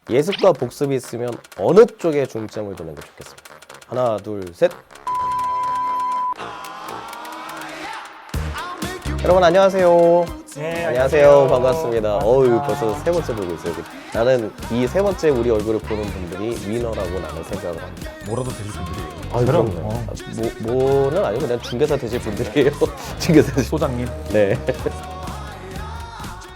예습과 복습이 있으면 어느 쪽에 중점을 두는 게 좋겠습니다. 하나, 둘, 셋. 여러분 안녕하세요. 네, 안녕하세요. 반갑습니다. 어유 벌써 세 번째 보고 있어요. 나는 이 세 번째 우리 얼굴을 보는 분들이 위너라고 나는 생각을 합니다. 뭐라도 되실 분들이에요. 아, 그럼 뭐는 아니고 그냥 중개사 되실 분들이에요. 중개사 되실 소장님. 네.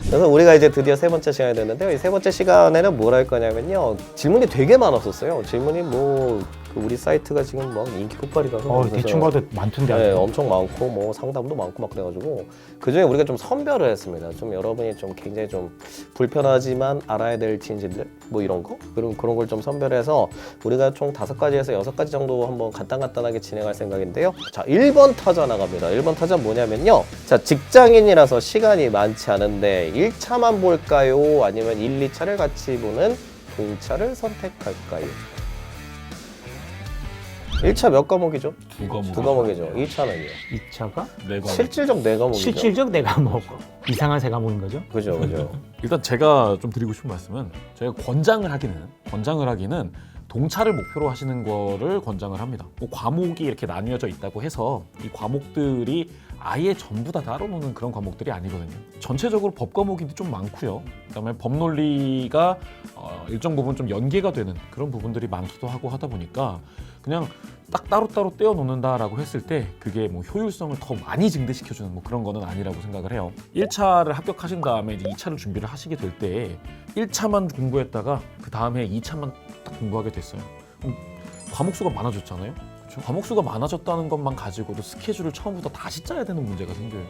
그래서 우리가 이제 드디어 세 번째 시간이 됐는데요. 이 세 번째 시간에는 뭘 할 거냐면요. 질문이 되게 많았었어요. 질문이 뭐 우리 사이트가 지금 막 인기 폭발이라서 대충 봐도 많던데. 네, 엄청 많고 뭐 상담도 많고 막 그래가지고 그중에 우리가 좀 선별을 했습니다. 좀 여러분이 좀 굉장히 좀 불편하지만 알아야 될 진실들 뭐 이런 거 그런 걸 좀 선별해서 우리가 총 5가지에서 6가지 정도 한번 간단하게 진행할 생각인데요. 자, 1번 타자 나갑니다. 1번 타자 뭐냐면요. 자, 직장인이라서 시간이 많지 않은데 1차만 볼까요? 아니면 1, 2차를 같이 보는 동차를 선택할까요? 1차 몇 과목이죠? 두 과목. 두 과목이죠. 2차는요? 2차가 네 과목. 실질적 4과목이죠. 실질적 4과목. 이상한 3과목인 거죠? 그죠. 일단 제가 좀 드리고 싶은 말씀은 저희가 권장을 하기는 동차를 목표로 하시는 거를 권장을 합니다. 뭐 과목이 이렇게 나뉘어져 있다고 해서 이 과목들이 아예 전부 다 따로 노는 그런 과목들이 아니거든요. 전체적으로 법 과목이 좀 많고요. 그다음에 법 논리가 일정 부분 좀 연계가 되는 그런 부분들이 많기도 하고 하다 보니까 그냥 딱 따로따로 떼어 놓는다라고 했을 때 그게 뭐 효율성을 더 많이 증대시켜주는 뭐 그런 거는 아니라고 생각을 해요. 1차를 합격하신 다음에 이제 2차를 준비를 하시게 될 때 1차만 공부했다가 그 다음에 2차만 딱 공부하게 됐어요. 과목 수가 많아졌잖아요. 그렇죠? 과목 수가 많아졌다는 것만 가지고도 스케줄을 처음부터 다시 짜야 되는 문제가 생겨요.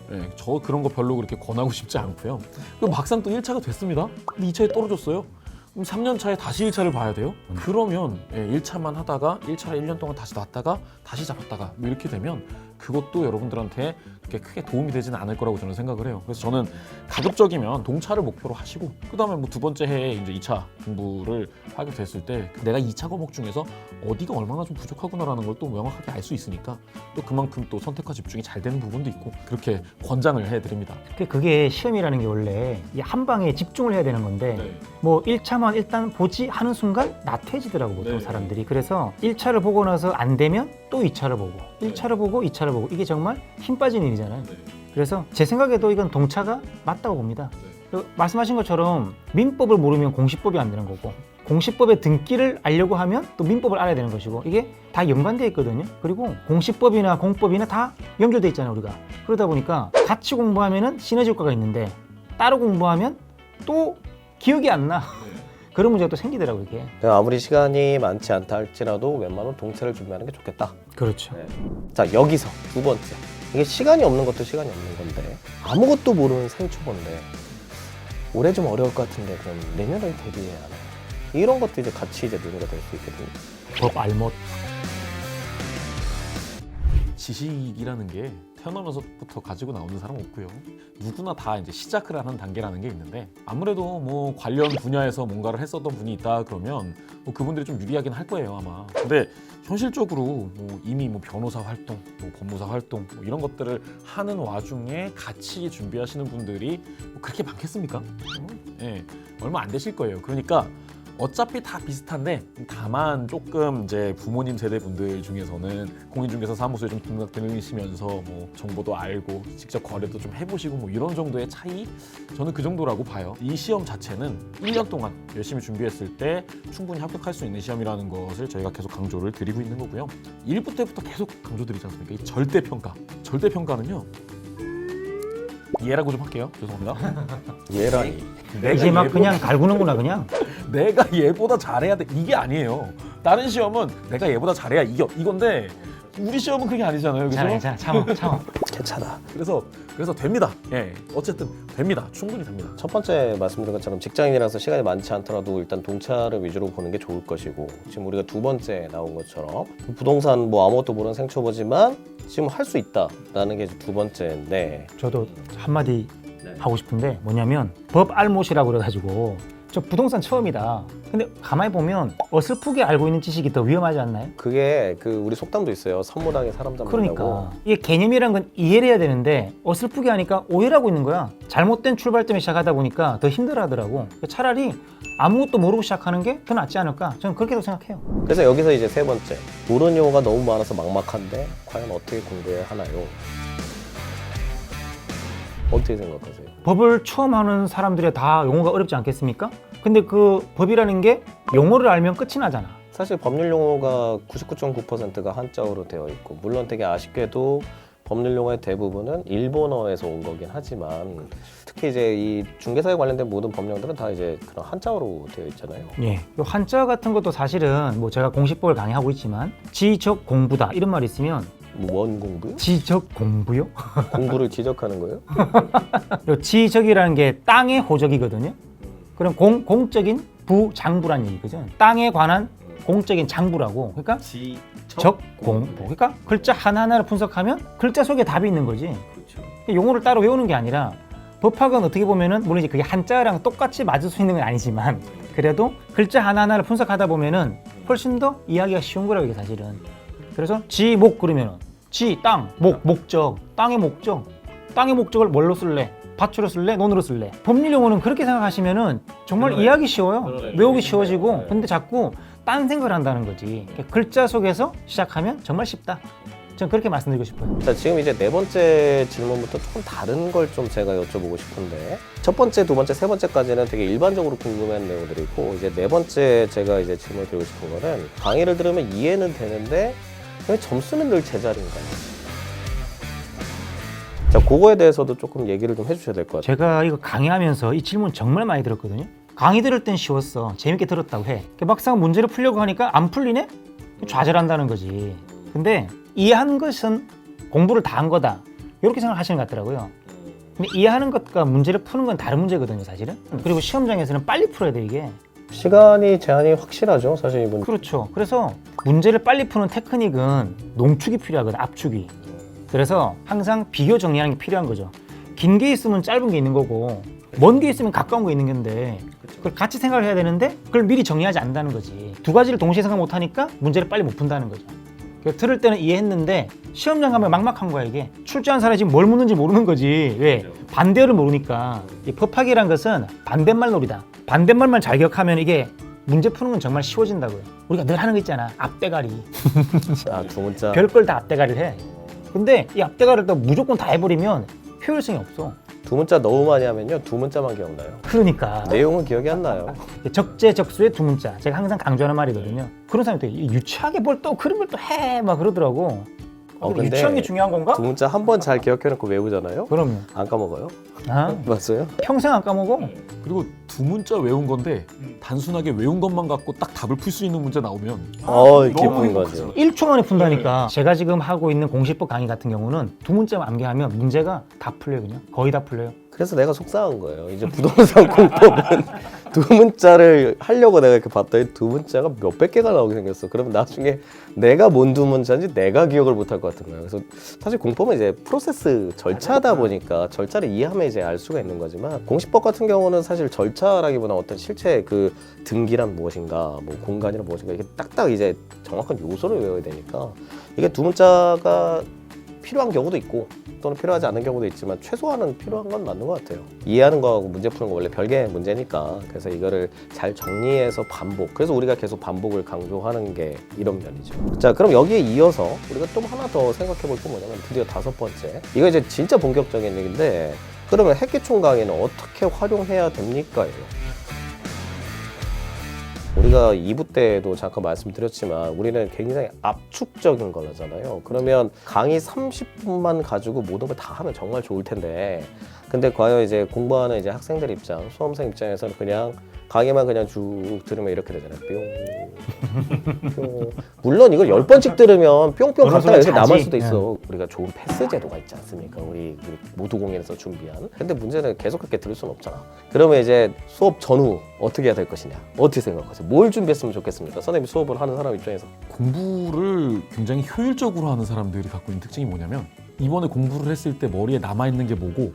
네, 저 그런 거 별로 그렇게 권하고 싶지 않고요. 그럼 막상 또 1차가 됐습니다. 근데 2차에 떨어졌어요. 그럼 3년 차에 다시 1차를 봐야 돼요? 그러면 1차만 하다가 1차를 1년 동안 다시 놨다가 다시 잡았다가 뭐 이렇게 되면 그것도 여러분들한테 그렇게 크게 도움이 되지는 않을 거라고 저는 생각을 해요. 그래서 저는 가급적이면 동차를 목표로 하시고 그다음에 뭐 두 번째 해에 이제 2차 공부를 하게 됐을 때 내가 2차 과목 중에서 어디가 얼마나 좀 부족하구나라는 걸 또 명확하게 알 수 있으니까 또 그만큼 또 선택과 집중이 잘 되는 부분도 있고 그렇게 권장을 해드립니다. 그게 시험이라는 게 원래 한 방에 집중을 해야 되는 건데 뭐 1차만 일단 보지 하는 순간 나태해지더라고 보통 사람들이. 그래서 1차를 보고 나서 안 되면 또 2차를 보고 1차를 보고 2차를 보고 이게 정말 힘 빠진 일이잖아요. 그래서 제 생각에도 이건 동차가 맞다고 봅니다. 말씀하신 것처럼 민법을 모르면 공시법이 안 되는 거고 공시법의 등기를 알려고 하면 또 민법을 알아야 되는 것이고 이게 다 연관되어 있거든요. 그리고 공시법이나 공법이나 다 연결되어 있잖아요 우리가. 그러다 보니까 같이 공부하면 시너지 효과가 있는데 따로 공부하면 또 기억이 안 나. 그런 문제가 또 생기더라고요 이게. 아무리 시간이 많지 않다 할지라도 웬만하면 동차를 준비하는 게 좋겠다. 그렇죠. 자, 여기서 두 번째. 이게 시간이 없는 것도 시간이 없는 건데 아무것도 모르는 생초보인데 올해 좀 어려울 것 같은데 그럼 내년을 대비해야 하나? 이런 것도 이제 같이 이제 논의가 될 수 있거든요. 법 알못. 지식이라는 게 태어나면서부터 가지고 나오는 사람 없고요. 누구나 다 이제 시작을 하는 단계라는 게 있는데 아무래도 뭐 관련 분야에서 뭔가를 했었던 분이 있다 그러면 뭐 그분들이 좀 유리하긴 할 거예요 아마. 근데 현실적으로 뭐 이미 뭐 변호사 활동, 뭐 법무사 활동 뭐 이런 것들을 하는 와중에 같이 준비하시는 분들이 뭐 그렇게 많겠습니까? 네, 얼마 안 되실 거예요. 그러니까 어차피 다 비슷한데 다만 조금 이제 부모님 세대 분들 중에서는 공인중개사 사무소에 좀 등록되시면서 뭐 정보도 알고 직접 거래도 좀 해보시고 뭐 이런 정도의 차이 저는 그 정도라고 봐요. 이 시험 자체는 1년 동안 열심히 준비했을 때 충분히 합격할 수 있는 시험이라는 것을 저희가 계속 강조를 드리고 있는 거고요. 1부 때부터 계속 강조드리지 않습니까? 이 절대평가. 절대평가는요. 얘라고 좀 할게요. 죄송합니다. 얘라니. 이제 막 그냥 갈구는구나 그냥. 내가 얘보다 잘해야 돼 이게 아니에요. 다른 시험은 내가 얘보다 잘해야 이겨 이건데 우리 시험은 그게 아니잖아요. 그죠? 자, 참아. 괜찮아. 그래서 됩니다. 예, 어쨌든 됩니다. 충분히 됩니다. 첫 번째 말씀드린 것처럼 직장인이라서 시간이 많지 않더라도 일단 동차를 위주로 보는 게 좋을 것이고 지금 우리가 두 번째 나온 것처럼 부동산 뭐 아무것도 모르는 생초보지만 지금 할 수 있다라는 게 두 번째인데 저도 한마디 하고 싶은데 뭐냐면 법 알못이라고 그래가지고 저 부동산 처음이다. 근데 가만히 보면 어설프게 알고 있는 지식이 더 위험하지 않나요? 그게 그 우리 속담도 있어요. 선무당에 사람 잡는다고. 그러니까 이게 개념이란 건 이해를 해야 되는데 어설프게 하니까 오해를 하고 있는 거야. 잘못된 출발점에 시작하다 보니까 더 힘들어하더라고. 차라리 아무것도 모르고 시작하는 게 더 낫지 않을까? 저는 그렇게도 생각해요. 그래서 여기서 이제 세 번째, 모르는 용어가 너무 많아서 막막한데 과연 어떻게 공부해야 하나요? 어떻게 생각하세요? 법을 처음 하는 사람들이 다 용어가 어렵지 않겠습니까? 근데 그 법이라는 게 용어를 알면 끝이 나잖아. 사실 법률 용어가 99.9%가 한자어로 되어 있고, 물론 되게 아쉽게도 법률 용어의 대부분은 일본어에서 온 거긴 하지만, 특히 이제 이 중개사에 관련된 모든 법령들은 다 이제 그런 한자어로 되어 있잖아요. 예. 요 한자 같은 것도 사실은 뭐 제가 공식법을 강의하고 있지만 지적 공부다 이런 말이 있으면 원 공부요? 지적 공부요? 공부를 지적하는 거예요? 요 지적이라는 게 땅의 호적이거든요. 그럼 공적인 부장부란 얘기거든. 땅에 관한 공적인 장부라고. 그러니까 적 공부. 그러니까 글자 하나하나를 분석하면 글자 속에 답이 있는 거지. 그렇죠. 용어를 따로 외우는 게 아니라 법학은 어떻게 보면은 물론 이제 그게 한자랑 똑같이 맞을 수 있는 건 아니지만 그래도 글자 하나하나를 분석하다 보면은 훨씬 더 이해하기가 쉬운 거라고 이게 사실은. 그래서 지, 목 그러면은 지, 땅, 목, 목적, 땅의 목적. 땅의 목적을 뭘로 쓸래? 밭으로 쓸래? 논으로 쓸래? 법률 용어는 그렇게 생각하시면은 정말 이해하기 쉬워요. 외우기 쉬워지고. 근데 자꾸 딴 생각을 한다는 거지. 그러니까 글자 속에서 시작하면 정말 쉽다. 저는 그렇게 말씀드리고 싶어요. 자, 지금 이제 네 번째 질문부터 조금 다른 걸 좀 제가 여쭤보고 싶은데, 첫 번째, 두 번째, 세 번째까지는 되게 일반적으로 궁금한 내용들이고, 이제 네 번째 제가 이제 질문 드리고 싶은 거는, 강의를 들으면 이해는 되는데 왜 점수는 늘 제자리인가요? 자, 그거에 대해서도 조금 얘기를 좀 해주셔야 될 것 같아요. 제가 이거 강의하면서 이 질문 정말 많이 들었거든요. 강의 들을 땐 쉬웠어. 재밌게 들었다고 해. 막상 문제를 풀려고 하니까 안 풀리네? 좌절한다는 거지. 근데 이해한 것은 공부를 다 한 거다. 이렇게 생각하시는 것 같더라고요. 근데 이해하는 것과 문제를 푸는 건 다른 문제거든요, 사실은. 그리고 시험장에서는 빨리 풀어야 돼, 이게. 시간이 제한이 확실하죠, 사실 이분. 그렇죠. 그래서 문제를 빨리 푸는 테크닉은 농축이 필요하거든, 압축이. 그래서 항상 비교 정리하는 게 필요한 거죠. 긴 게 있으면 짧은 게 있는 거고 먼 게 있으면 가까운 게 있는 건데 그걸 같이 생각을 해야 되는데 그걸 미리 정리하지 않는다는 거지. 두 가지를 동시에 생각 못 하니까 문제를 빨리 못 푼다는 거죠. 그래서 들을 때는 이해했는데 시험장 가면 막막한 거야 이게. 출제한 사람이 지금 뭘 묻는지 모르는 거지. 왜? 반대를 모르니까. 이 법학이란 것은 반대말 놀이다. 반대말만 잘 기억하면 이게 문제 푸는 건 정말 쉬워진다고요. 우리가 늘 하는 거 있잖아. 앞대가리. 아, 두 문자. 별걸 다 앞대가리를 해. 근데 이 앞대가리를 또 무조건 다 해버리면 효율성이 없어. 두 문자 너무 많이 하면요, 두 문자만 기억나요. 그러니까 내용은 기억이 안 나요. 적재적소의 두 문자. 제가 항상 강조하는 말이거든요. 그런 사람이 되게 유치하게 뭘 또 그런 걸 또 해 막 그러더라고. 근데 유치한 게 중요한 건가? 두 문자 한 번 잘 기억해놓고 외우잖아요. 그럼요. 안 까먹어요. 아, 맞아요? 평생 안 까먹어. 그리고 두 문자 외운 건데 단순하게 외운 것만 갖고 딱 답을 풀 수 있는 문제 나오면 기쁜 거죠. 1초 만에 푼다니까. 제가 지금 하고 있는 공식법 강의 같은 경우는 두 문자만 암기하면 문제가 다 풀려요. 그냥 거의 다 풀려요. 그래서 내가 속상한 거예요. 이제 부동산 공법은 두 문자를 하려고 내가 이렇게 봤더니 두 문자가 몇백 개가 나오게 생겼어. 그러면 나중에 내가 뭔 두 문자인지 내가 기억을 못 할 것 같은 거예요. 그래서 사실 공법은 이제 프로세스 절차다 보니까 절차를 이해하면 이제 알 수가 있는 거지만, 공식법 같은 경우는 사실 절차라기보다 어떤 실체 그 등기란 무엇인가, 뭐 공간이란 무엇인가, 이게 딱딱 이제 정확한 요소를 외워야 되니까 이게 두 문자가 필요한 경우도 있고 또는 필요하지 않은 경우도 있지만 최소한은 필요한 건 맞는 것 같아요. 이해하는 거하고 문제 푸는 거 원래 별개의 문제니까. 그래서 이거를 잘 정리해서 반복. 그래서 우리가 계속 반복을 강조하는 게 이런 면이죠. 자, 그럼 여기에 이어서 우리가 또 하나 더 생각해 볼 건 뭐냐면 드디어 다섯 번째. 이거 이제 진짜 본격적인 얘기인데, 그러면 핵기총 강의는 어떻게 활용해야 됩니까? 우리가 2부 때도 잠깐 말씀드렸지만 우리는 굉장히 압축적인 걸 하잖아요. 그러면 강의 30분만 가지고 모든 걸 다 하면 정말 좋을 텐데, 근데 과연 이제 공부하는 이제 학생들 입장, 수험생 입장에서는 그냥 강의만 그냥 쭉 들으면 이렇게 되잖아요. 뿅. 뿅. 물론 이걸 10번씩 들으면 뿅뿅 갔다가 이렇게 남을 수도 있어. 우리가 좋은 패스 제도가 있지 않습니까? 우리 모두공연에서 준비한. 근데 문제는 계속 그렇게 들을 수는 없잖아. 그러면 이제 수업 전후 어떻게 해야 될 것이냐? 어떻게 생각하세요? 뭘 준비했으면 좋겠습니까? 선생님이 수업을 하는 사람 입장에서. 공부를 굉장히 효율적으로 하는 사람들이 갖고 있는 특징이 뭐냐면, 이번에 공부를 했을 때 머리에 남아있는 게 뭐고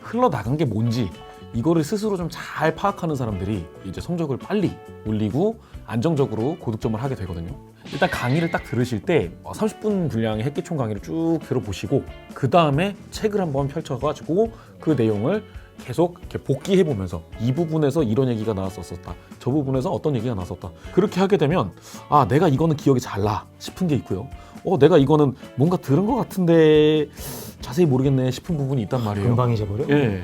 흘러나간 게 뭔지 이거를 스스로 좀 잘 파악하는 사람들이 이제 성적을 빨리 올리고 안정적으로 고득점을 하게 되거든요. 일단 강의를 딱 들으실 때 30분 분량의 핵기총 강의를 쭉 들어보시고 그 다음에 책을 한번 펼쳐가지고 그 내용을 계속 이렇게 복기해 보면서 이 부분에서 이런 얘기가 나왔었다, 저 부분에서 어떤 얘기가 나왔었다, 그렇게 하게 되면 아, 내가 이거는 기억이 잘 나 싶은 게 있고요. 내가 이거는 뭔가 들은 것 같은데 자세히 모르겠네 싶은 부분이 있단 말이에요. 금방 잊어버려? 예.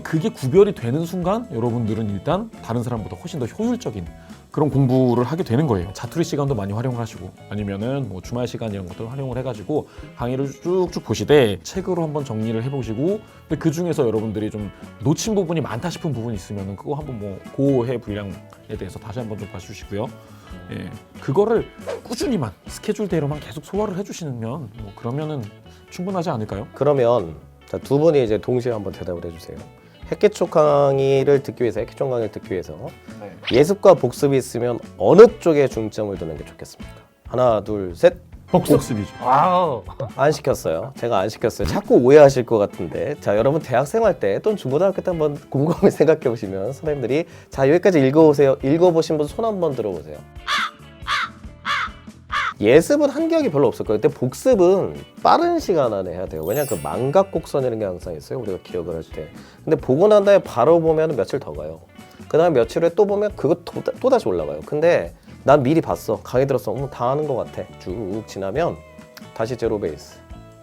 그게 구별이 되는 순간 여러분들은 일단 다른 사람보다 훨씬 더 효율적인 그런 공부를 하게 되는 거예요. 자투리 시간도 많이 활용을 하시고 아니면은 뭐 주말 시간 이런 것들 활용을 해가지고 강의를 쭉쭉 보시되 책으로 한번 정리를 해보시고, 근데 그 중에서 여러분들이 좀 놓친 부분이 많다 싶은 부분이 있으면은 그거 한번 뭐 고해 분량에 대해서 다시 한번 좀 봐주시고요. 예, 그거를 꾸준히만 스케줄대로만 계속 소화를 해주시면 뭐 그러면은 충분하지 않을까요? 그러면 자, 두 분이 이제 동시에 한번 대답을 해주세요. 핵기초 강의를 듣기 위해서, 핵기총 강의를 듣기 위해서 예습과 복습이 있으면 어느 쪽에 중점을 두는 게 좋겠습니까? 하나, 둘, 셋. 복습이죠. 와우. 안 시켰어요. 제가 안 시켰어요. 자꾸 오해하실 것 같은데. 자, 여러분 대학생활 때 또는 중고등학교 때 한번 곰곰이 생각해 보시면 선생님들이 자, 여기까지 읽어보세요. 읽어보신 분 손 한번 들어보세요. 예습은 한계역이 별로 없을 거예요. 근데 복습은 빠른 시간 안에 해야 돼요. 왜냐면 그 망각곡선이라는 게 항상 있어요. 우리가 기억을 할 때. 근데 보고 난 다음에 바로 보면 며칠 더 가요. 그 다음에 며칠 후에 또 보면 그거 또 다시 올라가요. 근데 난 미리 봤어. 강의 들었어. 다 아는 것 같아. 쭉 지나면 다시 제로 베이스.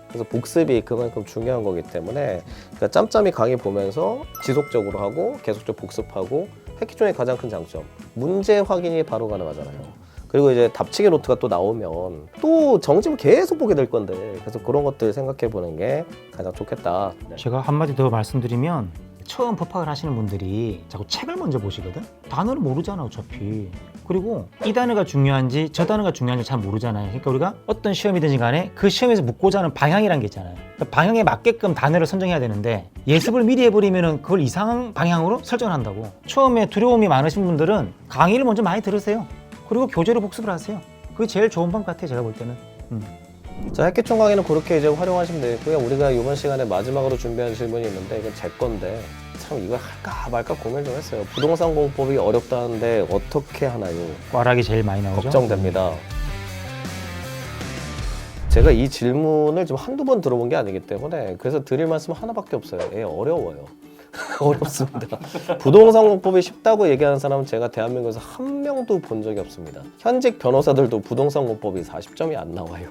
그래서 복습이 그만큼 중요한 거기 때문에 그러니까 짬짬이 강의 보면서 지속적으로 하고 계속적으로 복습하고 핵기총의 가장 큰 장점. 문제 확인이 바로 가능하잖아요. 그리고 이제 답치기 노트가 또 나오면 또 정집을 계속 보게 될 건데 그래서 그런 것들 생각해 보는 게 가장 좋겠다. 네. 제가 한마디 더 말씀드리면 처음 법학을 하시는 분들이 자꾸 책을 먼저 보시거든? 단어를 모르잖아 어차피. 그리고 이 단어가 중요한지 저 단어가 중요한지 잘 모르잖아요. 그러니까 우리가 어떤 시험이든지 간에 그 시험에서 묻고자 하는 방향이라는 게 있잖아요. 그 방향에 맞게끔 단어를 선정해야 되는데 예습을 미리 해버리면 그걸 이상한 방향으로 설정을 한다고. 처음에 두려움이 많으신 분들은 강의를 먼저 많이 들으세요. 그리고 교재로 복습을 하세요. 그게 제일 좋은 방법 같아요, 제가 볼 때는. 자, 핵기총 강의는 그렇게 이제 활용하시면 되고요. 우리가 이번 시간에 마지막으로 준비한 질문이 있는데 이건 제 건데 참 이걸 할까 말까 고민을 좀 했어요. 부동산 공법이 어렵다는데 어떻게 하나요? 꽈락이 제일 많이 나오죠. 걱정됩니다. 제가 이 질문을 좀 한두 번 들어본 게 아니기 때문에 그래서 드릴 말씀은 하나밖에 없어요. 어려워요. 어렵습니다. 부동산 공법이 쉽다고 얘기하는 사람은 제가 대한민국에서 한 명도 본 적이 없습니다. 현직 변호사들도 부동산 공법이 40점이 안 나와요.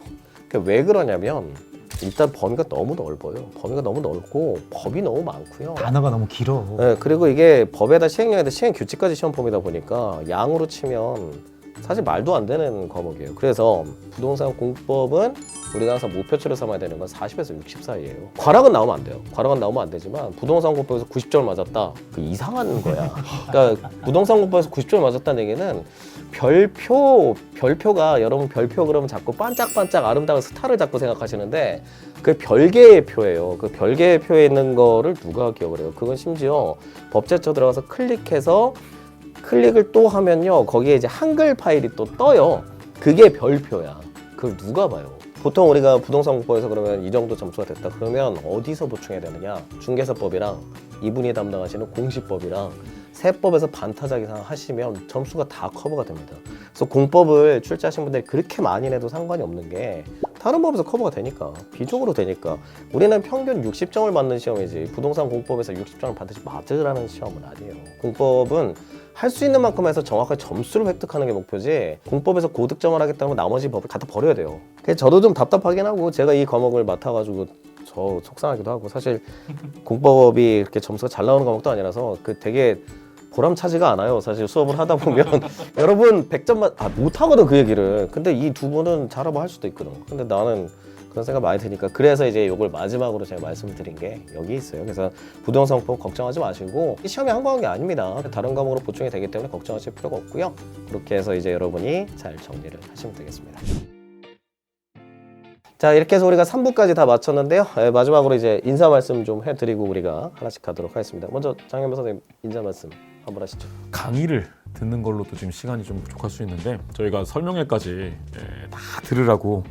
왜 그러냐면 일단 범위가 너무 넓어요. 범위가 너무 넓고 법이 너무 많고요. 단어가 너무 길어. 네, 그리고 이게 법에다 시행령에다 시행 규칙까지 시험 범위다 보니까 양으로 치면 사실 말도 안 되는 과목이에요. 그래서 부동산 공법은 우리가 항상 목표치로 삼아야 되는 건 40에서 60 사이예요. 과락은 나오면 안 돼요. 과락은 나오면 안 되지만 부동산 공법에서 90점을 맞았다. 그 이상한 거야. 그러니까 부동산 공법에서 90점을 맞았다는 얘기는 별표가 여러분 별표 그러면 자꾸 반짝반짝 아름다운 스타를 자꾸 생각하시는데 그 별개의 표예요. 그 별개의 표에 있는 거를 누가 기억을 해요? 그건 심지어 법제처 들어가서 클릭을 또 하면요. 거기에 이제 한글 파일이 또 떠요. 그게 별표야. 그걸 누가 봐요? 보통 우리가 부동산 공법에서 그러면 이 정도 점수가 됐다. 그러면 어디서 보충해야 되느냐? 중개사법이랑 이분이 담당하시는 공시법이랑 세법에서 반타작 이상 하시면 점수가 다 커버가 됩니다. 그래서 공법을 출제하신 분들이 그렇게 많이 내도 상관이 없는 게 다른 법에서 커버가 되니까 비중으로 되니까 우리는 평균 60점을 맞는 시험이지 부동산 공법에서 60점을 반드시 맞으라는 시험은 아니에요. 공법은 할 수 있는 만큼 해서 정확하게 점수를 획득하는 게 목표지 공법에서 고득점을 하겠다면 나머지 법을 갖다 버려야 돼요. 그래서 저도 좀 답답하긴 하고 제가 이 과목을 맡아가지고 저 속상하기도 하고 사실 공법이 이렇게 점수가 잘 나오는 과목도 아니라서 그 되게 보람차지가 않아요. 사실 수업을 하다 보면 여러분 100점만 못하거든 그 얘기를. 근데 이 두 분은 잘하면 할 수도 있거든. 근데 나는 그런 생각 많이 드니까 그래서 이제 이걸 마지막으로 제가 말씀드린 게 여기 있어요. 그래서 부동산 공법 걱정하지 마시고 시험에 한거한 게 아닙니다. 다른 과목으로 보충이 되기 때문에 걱정하실 필요가 없고요. 그렇게 해서 이제 여러분이 잘 정리를 하시면 되겠습니다. 자, 이렇게 해서 우리가 3부까지 다 마쳤는데요. 마지막으로 이제 인사 말씀 좀 해드리고 우리가 하나씩 가도록 하겠습니다. 먼저 장현배 선생님 인사 말씀 한번 하시죠. 강의를 듣는 걸로도 지금 시간이 좀 부족할 수 있는데 저희가 설명회까지 다 들으라고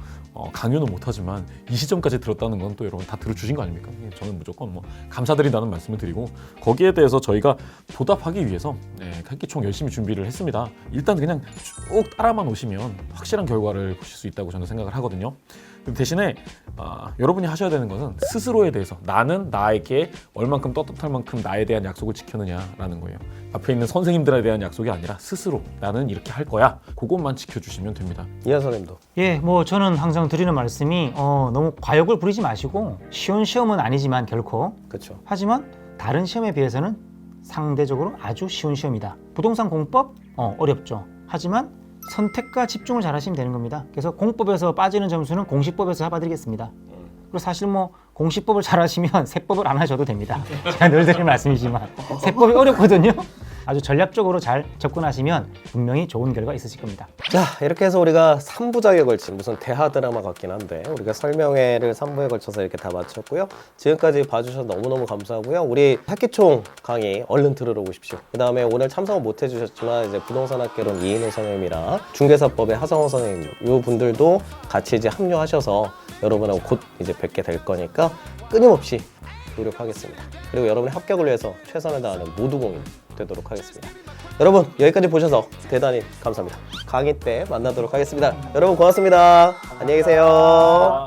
강요는 못하지만 이 시점까지 들었다는 건 또 여러분 다 들어주신 거 아닙니까? 저는 무조건 뭐 감사드린다는 말씀을 드리고 거기에 대해서 저희가 보답하기 위해서 학기총 열심히 준비를 했습니다. 일단 그냥 쭉 따라만 오시면 확실한 결과를 보실 수 있다고 저는 생각을 하거든요. 대신에 여러분이 하셔야 되는 것은 스스로에 대해서 나는 나에게 얼만큼 떳떳할 만큼 나에 대한 약속을 지켰느냐라는 거예요. 앞에 있는 선생님들에 대한 약속이 아니라 스스로 나는 이렇게 할 거야. 그것만 지켜주시면 됩니다. 이한 선생님도. 예, 뭐 저는 항상 드리는 말씀이 너무 과욕을 부리지 마시고 쉬운 시험은 아니지만 결코 그렇죠. 하지만 다른 시험에 비해서는 상대적으로 아주 쉬운 시험이다. 부동산 공법 어렵죠. 하지만 선택과 집중을 잘 하시면 되는 겁니다. 그래서 공법에서 빠지는 점수는 공시법에서 잡아드리겠습니다. 그리고 사실 뭐 공시법을 잘 하시면 세법을 안 하셔도 됩니다. 제가 늘 드리는 말씀이지만 세법이 어렵거든요. 아주 전략적으로 잘 접근하시면 분명히 좋은 결과 있으실 겁니다. 자, 이렇게 해서 우리가 3부작에 걸친 무슨 대하 드라마 같긴 한데 우리가 설명회를 3부에 걸쳐서 이렇게 다 마쳤고요. 지금까지 봐주셔서 너무너무 감사하고요. 우리 학기총 강의 얼른 들으러 오십시오. 그 다음에 오늘 참석은 못 해주셨지만 이제 부동산학개론 이인호 선생님이랑 중개사법의 하성호 선생님 이 분들도 같이 이제 합류하셔서 여러분하고 곧 이제 뵙게 될 거니까 끊임없이 노력하겠습니다. 그리고 여러분의 합격을 위해서 최선을 다하는 모두공인 되도록 하겠습니다. 여러분 여기까지 보셔서 대단히 감사합니다. 강의 때 만나도록 하겠습니다. 여러분 고맙습니다. 안녕히 계세요.